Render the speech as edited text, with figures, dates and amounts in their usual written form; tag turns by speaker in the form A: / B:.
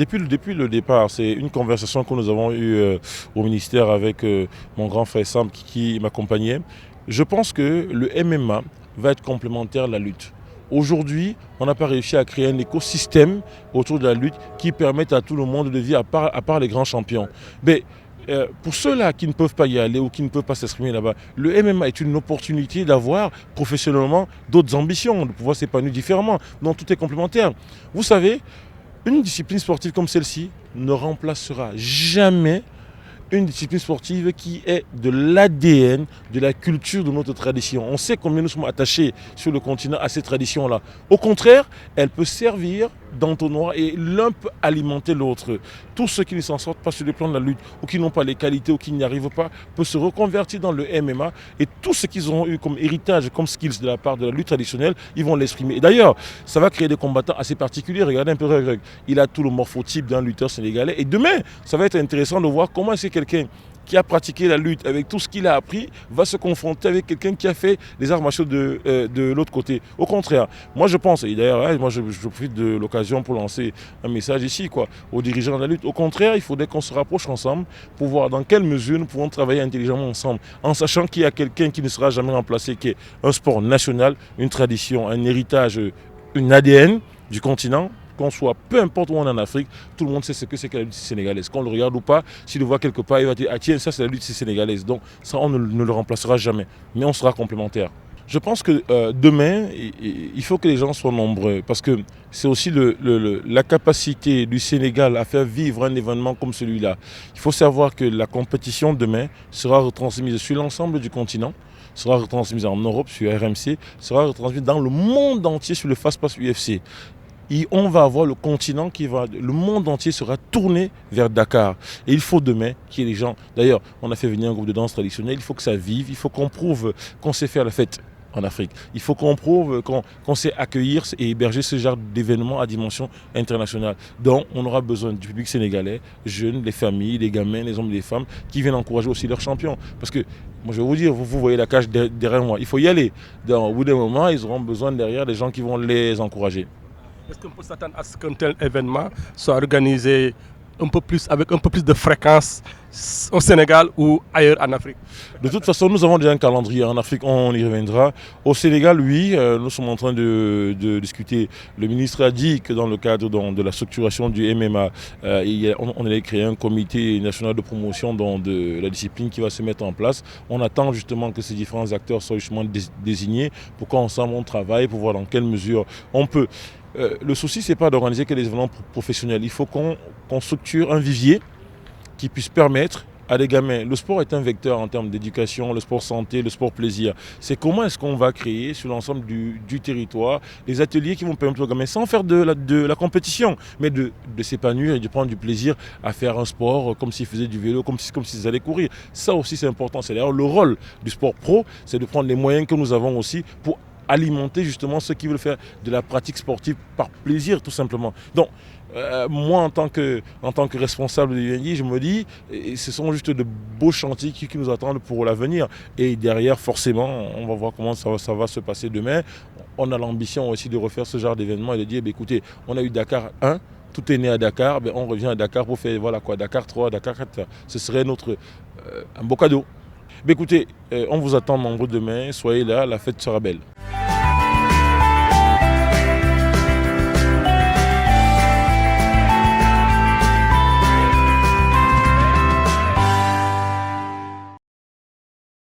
A: depuis le départ, c'est une conversation que nous avons eue au ministère avec mon grand frère Sam qui m'accompagnait. Je pense que le MMA va être complémentaire à la lutte. Aujourd'hui, on n'a pas réussi à créer un écosystème autour de la lutte qui permette à tout le monde de vivre à part les grands champions. Mais pour ceux-là qui ne peuvent pas y aller ou qui ne peuvent pas s'exprimer là-bas, le MMA est une opportunité d'avoir professionnellement d'autres ambitions, de pouvoir s'épanouir différemment. Donc tout est complémentaire. Vous savez, une discipline sportive comme celle-ci ne remplacera jamais une discipline sportive qui est de l'ADN, de la culture de notre tradition. On sait combien nous sommes attachés sur le continent à ces traditions-là. Au contraire, elle peut servir d'entonnoir et l'un peut alimenter l'autre. Tous ceux qui ne s'en sortent pas sur le plan de la lutte ou qui n'ont pas les qualités ou qui n'y arrivent pas peuvent se reconvertir dans le MMA et tout ce qu'ils auront eu comme héritage, comme skills de la part de la lutte traditionnelle, ils vont l'exprimer. Et d'ailleurs, ça va créer des combattants assez particuliers. Regardez un peu Greg. Il a tout le morphotype d'un lutteur sénégalais. Et demain, ça va être intéressant de voir comment est-ce que quelqu'un qui a pratiqué la lutte avec tout ce qu'il a appris va se confronter avec quelqu'un qui a fait les arts martiaux de l'autre côté. Au contraire, moi je pense, et d'ailleurs moi je profite de l'occasion pour lancer un message ici aux dirigeants de la lutte. Au contraire, il faudrait qu'on se rapproche ensemble pour voir dans quelle mesure nous pouvons travailler intelligemment ensemble, en sachant qu'il y a quelqu'un qui ne sera jamais remplacé, qui est un sport national, une tradition, un héritage, une ADN du continent. Qu'on soit, peu importe où on est en Afrique, tout le monde sait ce que c'est que la lutte sénégalaise. Qu'on le regarde ou pas, s'il le voit quelque part, il va dire « Ah tiens, ça c'est la lutte sénégalaise ». Donc ça, on ne le remplacera jamais, mais on sera complémentaire. Je pense que demain, il faut que les gens soient nombreux, parce que c'est aussi la capacité du Sénégal à faire vivre un événement comme celui-là. Il faut savoir que la compétition demain sera retransmise sur l'ensemble du continent, sera retransmise en Europe sur RMC, sera retransmise dans le monde entier sur le Fast Pass UFC. Et on va avoir le continent le monde entier sera tourné vers Dakar. Et il faut demain qu'il y ait des gens. D'ailleurs, on a fait venir un groupe de danse traditionnelle. Il faut que ça vive. Il faut qu'on prouve qu'on sait faire la fête en Afrique. Il faut qu'on prouve qu'on sait accueillir et héberger ce genre d'événements à dimension internationale. Donc, on aura besoin du public sénégalais, jeunes, les familles, les gamins, les hommes et les femmes, qui viennent encourager aussi leurs champions. Parce que, moi je vais vous dire, vous voyez la cage derrière moi. Il faut y aller. Au bout d'un moment, ils auront besoin derrière des gens qui vont les encourager.
B: Est-ce qu'on peut s'attendre à ce qu'un tel événement soit organisé avec un peu plus de fréquence au Sénégal ou ailleurs en Afrique?
A: De toute façon, nous avons déjà un calendrier. En Afrique, on y reviendra. Au Sénégal, oui, nous sommes en train de discuter. Le ministre a dit que dans le cadre de la structuration du MMA, on allait créer un comité national de promotion de la discipline qui va se mettre en place. On attend justement que ces différents acteurs soient justement désignés pour qu'ensemble on travaille, pour voir dans quelle mesure on peut. Le souci, ce n'est pas d'organiser que des événements professionnels. Il faut qu'on structure un vivier qui puisse permettre à des gamins. Le sport est un vecteur en termes d'éducation, le sport santé, le sport plaisir. C'est comment est-ce qu'on va créer sur l'ensemble du territoire des ateliers qui vont permettre aux gamins, sans faire de la compétition, mais de s'épanouir et de prendre du plaisir à faire un sport comme s'ils faisaient du vélo, comme s'ils allaient courir. Ça aussi, c'est important. C'est d'ailleurs le rôle du sport pro, c'est de prendre les moyens que nous avons aussi pour alimenter justement ceux qui veulent faire de la pratique sportive par plaisir tout simplement. Donc moi en tant que responsable de l'UNI, je me dis ce sont juste de beaux chantiers qui nous attendent pour l'avenir. Et derrière forcément on va voir comment ça va se passer demain. On a l'ambition aussi de refaire ce genre d'événement et de dire écoutez, on a eu Dakar 1, tout est né à Dakar, on revient à Dakar pour faire Dakar 3, Dakar 4. Ce serait un beau cadeau. Écoutez, on vous attend nombreux demain, soyez là, la fête sera belle.